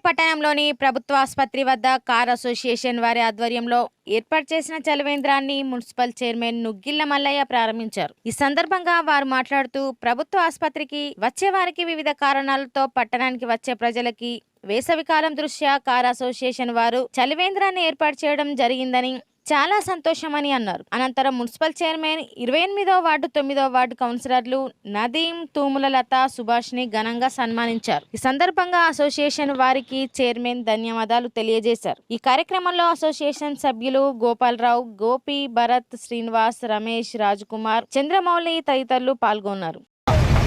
పట్టణంలోని ప్రభుత్వ ఆసుపత్రి వద్ద కార్ అసోసియేషన్ వారి ఆధ్వర్యంలో ఏర్పాటు చేసిన చలివేంద్రాన్ని మున్సిపల్ చైర్మన్ నుగ్గిళ్ల మల్లయ్య ప్రారంభించారు. ఈ సందర్భంగా వారు మాట్లాడుతూ ప్రభుత్వ ఆసుపత్రికి వచ్చే వారికి వివిధ కారణాలతో పట్టణానికి వచ్చే ప్రజలకి వేసవికాలం దృష్ట్యా కార్ అసోసియేషన్ వారు చలివేంద్రాన్ని ఏర్పాటు చేయడం జరిగిందని చాలా సంతోషమని అన్నారు. అనంతరం మున్సిపల్ చైర్మన్ 28వ వార్డు 9వ వార్డు కౌన్సిలర్లు నదీం, తూముల లత, సుభాష్ని ఘనంగా సన్మానించారు. ఈ సందర్భంగా అసోసియేషన్ వారికి చైర్మన్ ధన్యవాదాలు తెలియజేశారు. ఈ కార్యక్రమంలో అసోసియేషన్ సభ్యులు గోపాలరావు, గోపి, భరత్, శ్రీనివాస్, రమేష్, రాజకుమార్, చంద్రమౌళి తదితరులు పాల్గొన్నారు.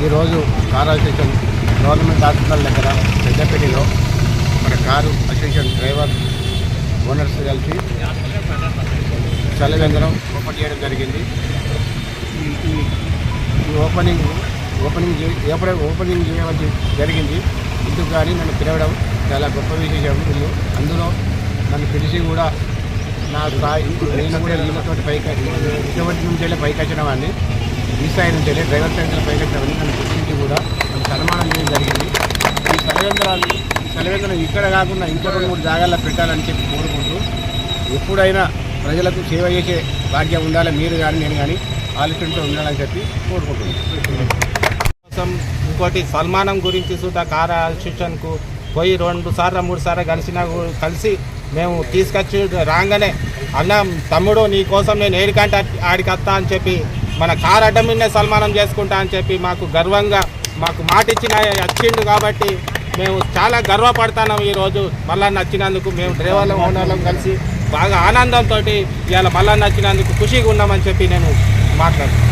ఈరోజు కార్ అసోసియేషన్ గవర్నమెంట్ హాస్పిటల్ దగ్గర పెద్దపల్లిలో మన కారు అసోసియేషన్ డ్రైవర్ ఓనర్స్ కలిసి చలివేంద్రం ఓపెన్ చేయడం జరిగింది. ఈ ఓపెనింగ్ చేయవలసి జరిగింది. ఇందుకు కానీ నన్ను పిలవడం చాలా గొప్ప విశేషం. అందులో నన్ను పిలిచి కూడా నా స్థాయి నేను కూడా వీళ్ళతో ఇటువంటి నుంచి పైకి వచ్చిన వాడిని, ఈ స్థాయి నుంచి డ్రైవర్ సైడ్ పైకి వచ్చిన వాడిని నన్ను గుర్తించి కూడా నన్ను సన్మానం చేయడం జరిగింది. ఈ చలివేంద్రం ఇక్కడ కాకుండా ఇంకా 2-3 జాగాల్లో పెట్టాలని చెప్పి కోరుకుంటూ ఎప్పుడైనా ప్రజలకు సేవ చేసే భాగ్యం ఉండాలి. మీరు కానీ నేను కానీ ఆలోచనతో ఉండాలని చెప్పి కోరుకుంటున్నాను. ఇంకోటి సన్మానం గురించి సుధా కార్ అసోసియేషన్కు పోయి 2 సార్లు 3 సార్లు కలిసి మేము తీసుకొచ్చి రాగానే అన్న తమ్ముడు నీ కోసం నేను ఏడికంటే ఆడికి వస్తా అని చెప్పి మన కార్ అడ్డం మీదనే సన్మానం చేసుకుంటా అని చెప్పి మాకు గర్వంగా మాకు మాట ఇచ్చిన వచ్చిండు. కాబట్టి మేము చాలా గర్వపడతాం. ఈరోజు మల్లన్న వచ్చినందుకు మేము డ్రైవర్ల ఓనర్లం కలిసి బాగా ఆనందంతో ఇవాళ మల్లన్న వచ్చినందుకు ఖుషిగా ఉన్నామని చెప్పి నేను మాట్లాడుతున్నాను.